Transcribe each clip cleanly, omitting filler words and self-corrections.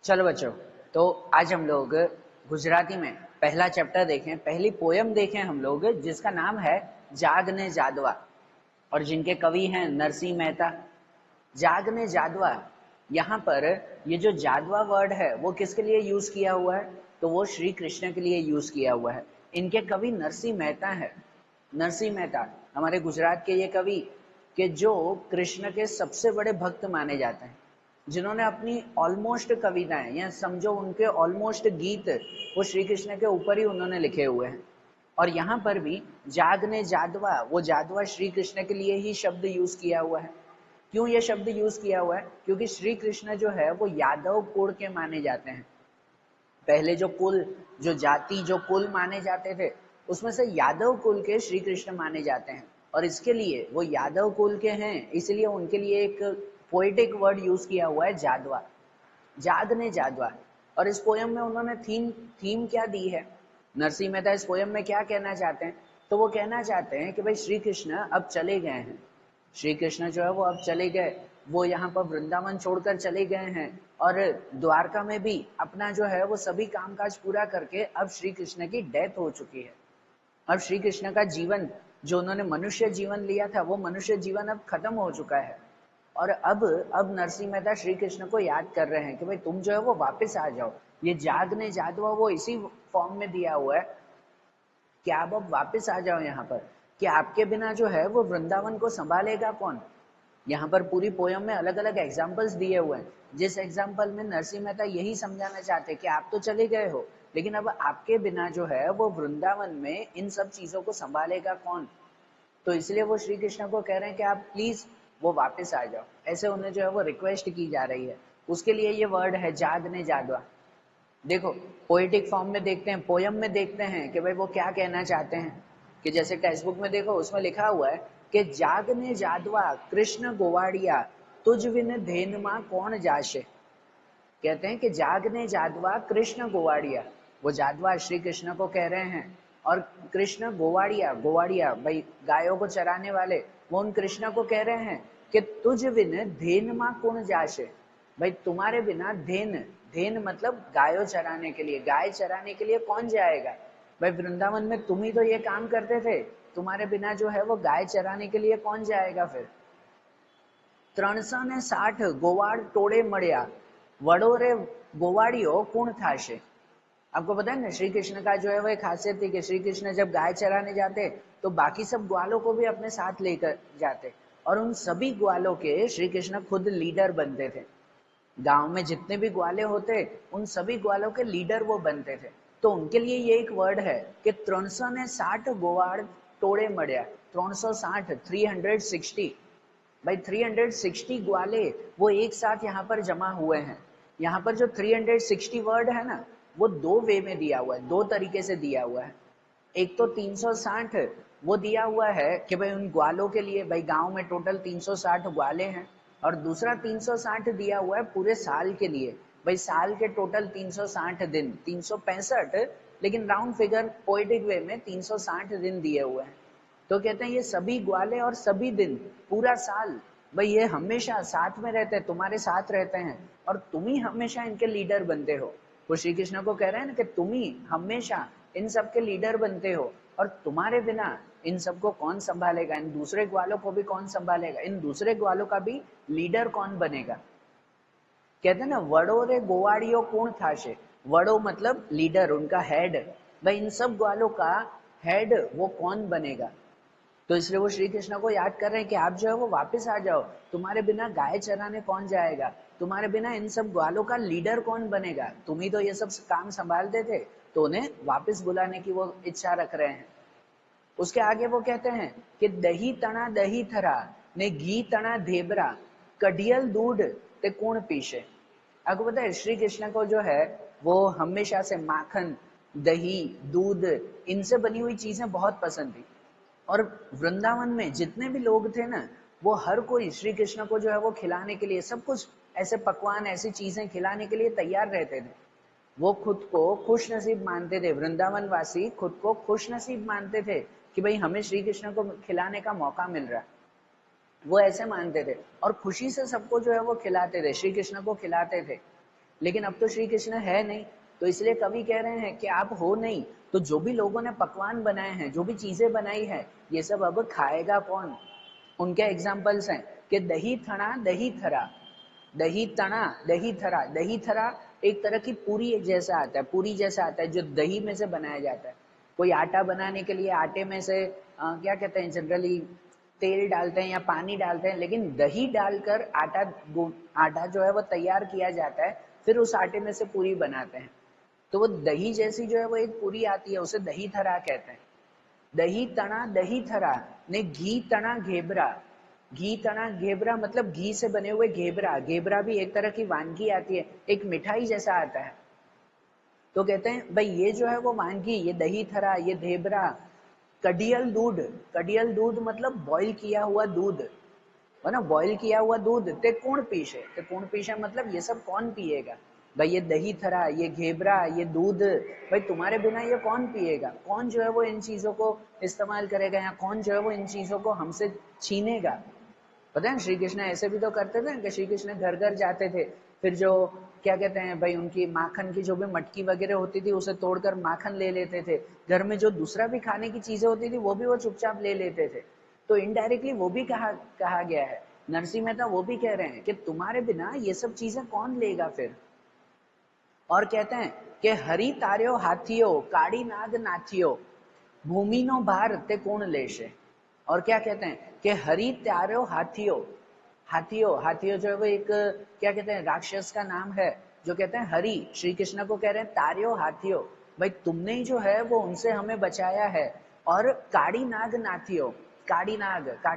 चलो बच्चों, तो आज हम लोग गुजराती में पहला चैप्टर देखें, पहली पोयम देखें हम लोग, जिसका नाम है जाग ने जादवा और जिनके कवि हैं नरसिंह मेहता। जाग ने जादवा, यहाँ पर ये जो जादवा वर्ड है वो किसके लिए यूज किया हुआ है? तो वो श्री कृष्ण के लिए यूज किया हुआ है। इनके कवि नरसिंह मेहता है। नरसिंह मेहता हमारे गुजरात के ये कवि के जो कृष्ण के सबसे बड़े भक्त माने जाते हैं, जिन्होंने अपनी ऑलमोस्ट कविताएं या समझो उनके ऑलमोस्ट गीत वो श्री कृष्ण के ऊपर ही उन्होंने लिखे हुए हैं। और यहाँ पर भी जाग ने जादवा, वो जादवा श्री कृष्ण के लिए ही शब्द यूज किया हुआ है। क्यों ये शब्द यूज किया हुआ है? क्योंकि श्री कृष्ण जो है वो यादव कुल के माने जाते हैं। पहले जो कुल, जो जाति, जो कुल माने जाते थे, उसमें से यादव कुल के श्री कृष्ण माने जाते हैं। और इसके लिए वो यादव कुल के हैं, इसलिए उनके लिए एक पोएटिक वर्ड यूज किया हुआ है जादवा, जाग ने जादवा। और इस पोयम में उन्होंने थीम क्या दी है? नरसिंह मेहता इस पोयम में क्या कहना चाहते हैं? तो वो कहना चाहते हैं कि भाई श्री कृष्ण अब चले गए हैं। श्री कृष्ण जो है वो अब चले गए, वो यहाँ पर वृंदावन छोड़कर चले गए हैं और द्वारका में भी अपना जो है वो सभी कामकाज पूरा करके अब श्री कृष्ण की डेथ हो चुकी है। अब श्री कृष्ण का जीवन, जो उन्होंने मनुष्य जीवन लिया था, वो मनुष्य जीवन अब खत्म हो चुका है। और अब नरसिंह मेहता श्री कृष्ण को याद कर रहे हैं कि भाई तुम जो है वो वापस आ जाओ। ये जाग ने जादवा वो इसी फॉर्म में दिया हुआ है कि आप अब वापस आ जाओ यहाँ पर, कि आपके बिना जो है वो वृंदावन को संभालेगा कौन। यहाँ पर पूरी पोयम में अलग अलग एग्जाम्पल्स दिए हुए हैं, जिस एग्जाम्पल में नरसिंह मेहता यही समझाना चाहते हैं कि आप तो चले गए हो, लेकिन अब आपके बिना जो है वो वृंदावन में इन सब चीजों को संभालेगा कौन। तो इसलिए वो श्री कृष्ण को कह रहे हैं कि आप प्लीज वो वापस आ जाओ, ऐसे उन्हें जो है वो रिक्वेस्ट की जा रही है। उसके लिए ये वर्ड है जाग ने जादवा। देखो, पोएटिक फॉर्म में देखते हैं, पोयम में देखते हैं कि भाई वो क्या कहना चाहते हैं। कि जैसे टेक्स्ट बुक में देखो, उसमें लिखा हुआ है कि जाग ने जादवा कृष्ण गोवाड़िया, तुझ बिन धेनमा कौन जाशे। कहते हैं कि जाग ने जादवा कृष्ण गोवाड़िया, वो जादवा श्री कृष्ण को कह रहे हैं। और कृष्ण गोवाड़िया, गोवाड़िया भाई गायों को चराने वाले, वो उन कृष्ण को कह रहे हैं कि तुझ बिन धेनमा कौन जाशे। भाई तुम्हारे बिना धेन, धेन मतलब गायों चराने के लिए, गाय चराने के लिए कौन जाएगा? भाई वृंदावन में तुम ही तो ये काम करते थे, तुम्हारे बिना जो है वो गाय चराने के लिए कौन जाएगा फिर? 360 गोवाड़ टोड़े मड़िया, वड़ो रे गोवाड़ियों कौन थाशे। आपको पता है ना, श्री कृष्ण का जो है वो एक खासियत थी कि श्री कृष्ण जब गाय चराने जाते तो बाकी सब ग्वालों को भी अपने साथ लेकर जाते, और उन सभी ग्वालों के श्री कृष्ण खुद लीडर बनते थे। गांव में जितने भी ग्वाले होते, उन सभी ग्वालों के लीडर वो बनते थे। तो उनके लिए ये एक वर्ड है कि 360 गोवाड़ टोड़े मड़िया। 360, 360, भाई 360 ग्वाले वो एक साथ यहाँ पर जमा हुए हैं। यहाँ पर जो 360 वर्ड है ना, वो दो वे में दिया हुआ है, दो तरीके से दिया हुआ है। एक तो 360 वो दिया हुआ है कि भाई उन ग्वालों के लिए, भाई गांव में टोटल 360 ग्वाले हैं। और दूसरा 360 दिया हुआ है पूरे साल के लिए, भाई साल के टोटल 360 दिन, 365, लेकिन राउंड फिगर पोएटिक वे में 360 दिन दिए हुए हैं। तो कहते हैं ये सभी ग्वाले और सभी दिन, पूरा साल, भाई ये हमेशा साथ में रहते हैं, तुम्हारे साथ रहते हैं, और तुम ही हमेशा इनके लीडर बनते हो। वो श्री कृष्ण को कह रहे हैं ना कि तुम ही हमेशा इन सब के लीडर बनते हो, और तुम्हारे बिना इन सबको कौन संभालेगा, इन दूसरे ग्वालों को भी कौन संभालेगा, इन दूसरे ग्वालों का भी लीडर कौन बनेगा। कहते हैं ना, वड़ो रे गोवाड़ियों कौन थाशे। वड़ो मतलब लीडर, उनका हेड। भाई इन सब ग्वालों का हेड वो कौन बनेगा। तो इसलिए वो श्री कृष्ण को याद कर रहे हैं कि आप जो है वो वापस आ जाओ, तुम्हारे बिना गाय चराने कौन जाएगा, तुम्हारे बिना इन सब ग्वालों का लीडर कौन बनेगा, तुम ही तो ये सब काम संभालते थे। तो उन्हें वापस बुलाने की वो इच्छा रख रहे हैं। उसके आगे वो कहते हैं कि दही तना दही थरा ने घी तना धेबरा, कढ़ियल दूध ते कौन पीछे। आपको पता है श्री कृष्ण को जो है वो हमेशा से माखन, दही, दूध, इनसे बनी हुई चीजें बहुत पसंद थी। और वृंदावन में जितने भी लोग थे ना, वो हर कोई श्री कृष्ण को जो है वो खिलाने के लिए, सब कुछ ऐसे पकवान, ऐसी चीजें खिलाने के लिए तैयार रहते थे। वो खुद को खुश नसीब मानते थे, वृंदावन वासी खुद को खुश नसीब मानते थे कि भाई हमें श्री कृष्ण को खिलाने का मौका मिल रहा है। वो ऐसे मानते थे और खुशी से सबको जो है वो खिलाते थे, श्री कृष्ण को खिलाते थे। लेकिन अब तो श्री कृष्ण है नहीं, तो इसलिए कवि कह रहे हैं कि आप हो नहीं, तो जो भी लोगों ने पकवान बनाए हैं, जो भी चीजें बनाई है, ये सब अब खाएगा कौन? उनके एग्जाम्पल्स हैं कि दही थना दही थरा, दही तना दही थरा। दही थरा एक तरह की पूरी जैसा आता है, पूरी जैसा आता है जो दही में से बनाया जाता है। कोई आटा बनाने के लिए आटे में से क्या कहते हैं, जनरली तेल डालते हैं या पानी डालते हैं, लेकिन दही डालकर आटा जो है वो तैयार किया जाता है, फिर उस आटे में से पूरी बनाते हैं। तो वो दही जैसी जो है वो एक पूरी आती है, उसे दही थरा कहते हैं। दही तना दही थरा ने घी तना घेबरा। घी तना घेबरा मतलब घी से बने हुए घेबरा। घेबरा भी एक तरह की वानगी आती है, एक मिठाई जैसा आता है। तो कहते हैं भाई ये जो है वो वानगी, ये दही थरा, ये घेबरा, कडियल दूध। कडियल दूध मतलब बॉईल किया हुआ दूध, है ना, बॉईल किया हुआ दूध। ते कौन पीछे, ते कौन पीछे मतलब ये सब कौन पिएगा? भाई ये दही थरा, ये घेबरा, ये दूध, भाई तुम्हारे बिना ये कौन पिएगा? कौन जो है वो इन चीजों को इस्तेमाल करेगा, या कौन जो है वो इन चीजों को हमसे छीनेगा? पता है श्री कृष्ण ऐसे भी तो करते थे कि श्री कृष्ण घर घर जाते थे, फिर जो क्या कहते हैं भाई, उनकी माखन की जो भी मटकी वगैरह होती थी उसे तोड़कर माखन ले लेते थे। घर में जो दूसरा भी खाने की चीजें होती थी वो भी वो चुपचाप ले लेते थे। तो इनडायरेक्टली वो भी कहा गया है। नरसिंह मेहता वो भी कह रहे हैं कि तुम्हारे बिना ये सब चीजें कौन लेगा फिर। और कहते हैं कि हरि तार्यो हाथियो काड़ी नाग नाथियो भूमि नो भार ते कौन लेशे। और क्या कहते हैं कि हरि त्यारो हाथियो। हाथियो, हाथियो जो है वो एक क्या कहते हैं, राक्षस का नाम है, जो कहते हैं हरि, श्री कृष्ण को कह रहे हैं तार्यो हाथियो, भाई तुमने ही जो है वो उनसे हमें बचाया है। और काड़ी नाग नाथियो। काड़ी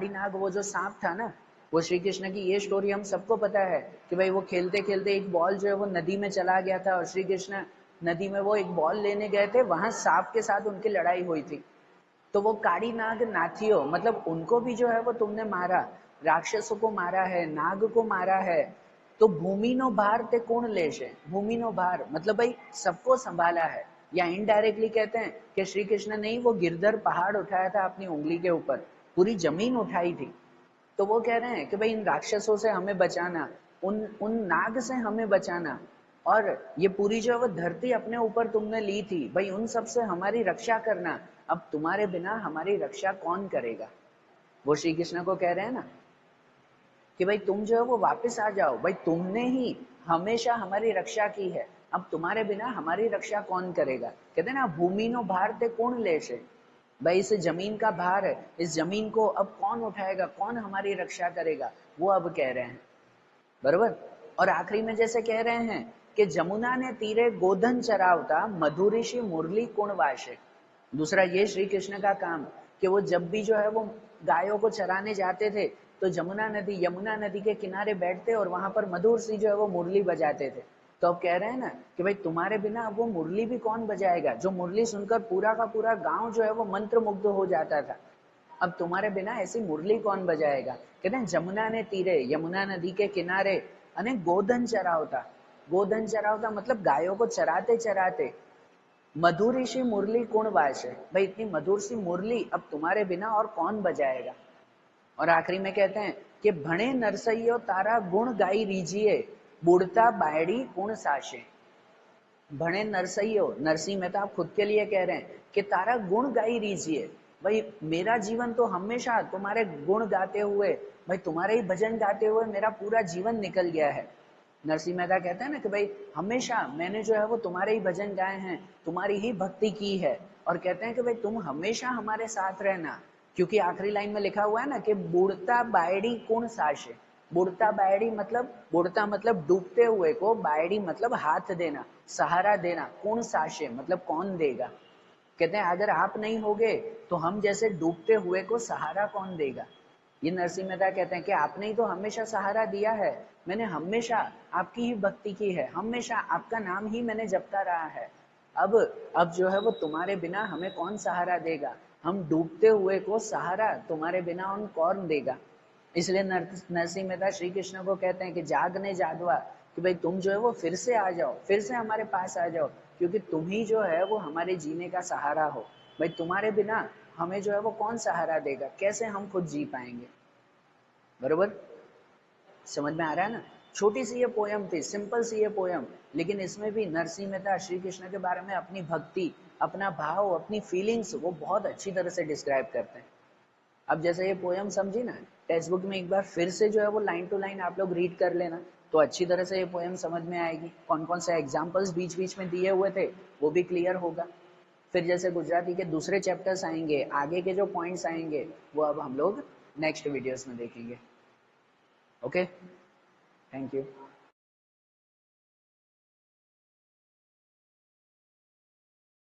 नाग वो जो सांप था ना, वो श्री कृष्ण की ये स्टोरी हम सबको पता है कि भाई वो खेलते खेलते एक बॉल जो है वो नदी में चला गया था, और श्री कृष्ण नदी में वो एक बॉल लेने गए थे, वहां सांप के साथ उनकी लड़ाई हुई थी। तो वो काड़ी नाग नाथियो मतलब उनको भी जो है वो तुमने मारा, राक्षसों को मारा है, नाग को मारा है। तो भूमि नो भार ते कौन लेश है। भूमि नो भार मतलब भाई सबको संभाला है। या इनडायरेक्टली कहते हैं कि श्री कृष्ण ने ही वो गिरधर पहाड़ उठाया था अपनी उंगली के ऊपर, पूरी जमीन उठाई थी। तो वो कह रहे हैं कि भाई इन राक्षसों से हमें बचाना, उन उन नाग से हमें बचाना, और ये पूरी जो है वो धरती अपने ऊपर तुमने ली थी, भाई उन सब से हमारी रक्षा करना। अब तुम्हारे बिना हमारी रक्षा कौन करेगा? वो श्री कृष्ण को कह रहे हैं ना कि भाई तुम जो है वो वापस आ जाओ, भाई तुमने ही हमेशा हमारी रक्षा की है, अब तुम्हारे बिना हमारी रक्षा कौन करेगा? कहते हैं ना, भूमि नो भार ते कौन लेशे। भाई इस जमीन का भार है, इस जमीन को अब कौन उठाएगा, कौन हमारी रक्षा करेगा? वो अब कह रहे हैं, बरोबर। और आखिरी में जैसे कह रहे हैं कि जमुना ने तीरे गोधन चरावता मधुऋषि मुरली कुण वाशे। दूसरा ये श्री कृष्ण का काम कि वो जब भी जो है वो गायों को चराने जाते थे, तो यमुना नदी के किनारे बैठते और वहां पर मधुर सी जो है वो मुरली बजाते थे। तो अब कह रहे हैं ना कि भाई तुम्हारे बिना अब वो मुरली भी कौन बजाएगा, जो मुरली सुनकर पूरा का पूरा गांव जो है वो मंत्र मुग्ध हो जाता था। अब तुम्हारे बिना ऐसी मुरली कौन बजाएगा? कहते हैं जमुना ने तीरे, यमुना नदी के किनारे, अने गोधन चरावता। गोधन चरावता मतलब गायों को चराते चराते मधुरी सी मुरली कौन वासे। भाई इतनी मधुर सी मुरली अब तुम्हारे बिना और कौन बजाएगा? और आखिरी में कहते हैं कि भणे नरसइयो तारा गुण गाई रीजिए बुढ़ता बायड़ी कुण साशे। भणे नरसइयो, नरसिंह मेहता आप खुद के लिए कह रहे हैं कि तारा गुण गाई रीजिए। भाई मेरा जीवन तो हमेशा तुम्हारे गुण गाते हुए, भाई तुम्हारे ही भजन गाते हुए मेरा पूरा जीवन निकल गया है। नरसिंह मेहता कहते हैं ना कि भाई हमेशा मैंने जो है वो तुम्हारे ही भजन गाए हैं, तुम्हारी ही भक्ति की है। और कहते हैं कि भाई तुम हमेशा हमारे साथ रहना, क्योंकि आखिरी लाइन में लिखा हुआ है ना कि बुढ़ता बायड़ी कुण साशे। बुढ़ता बायड़ी मतलब, बुढ़ता मतलब डूबते हुए को, बायड़ी मतलब हाथ देना, सहारा देना, कौन साशे मतलब कौन देगा। कहते हैं अगर आप नहीं होगे तो हम जैसे डूबते हुए को सहारा कौन देगा? ये नरसिंह मेहता कहते हैं कि आपने ही तो हमेशा सहारा दिया है, मैंने हमेशा आपकी ही भक्ति की है, हमेशा आपका नाम ही मैंने जपता रहा है। अब जो है वो तुम्हारे बिना हमें कौन सहारा देगा? हम डूबते हुए को सहारा तुम्हारे बिना उन कौन देगा? इसलिए नरसिंह मेहता श्री कृष्ण को कहते हैं कि जागने जागवा, कि भाई तुम जो है वो फिर से आ जाओ, फिर से हमारे पास आ जाओ, क्योंकि तुम ही जो है वो हमारे जीने का सहारा हो। भाई तुम्हारे बिना हमें जो है वो कौन सहारा देगा, कैसे हम खुद जी पाएंगे? बरोबर, समझ में आ रहा है ना? छोटी सी ये पोयम थी, सिंपल सी ये पोयम, लेकिन इसमें भी नरसिंह मेहता श्री कृष्ण के बारे में अपनी भक्ति, अपना भाव, अपनी फीलिंग्स वो बहुत अच्छी तरह से डिस्क्राइब करते हैं। अब जैसे ये पोयम समझी ना, टेक्स्ट बुक में एक बार फिर से जो है वो लाइन टू लाइन आप लोग रीड कर लेना, तो अच्छी तरह से ये पोयम समझ में आएगी। कौन कौन से एग्जाम्पल्स बीच बीच में दिए हुए थे वो भी क्लियर होगा। फिर जैसे गुजराती के दूसरे चैप्टर्स आएंगे, आगे के जो पॉइंट्स आएंगे वो अब हम लोग नेक्स्ट वीडियोस में देखेंगे। Okay, thank you.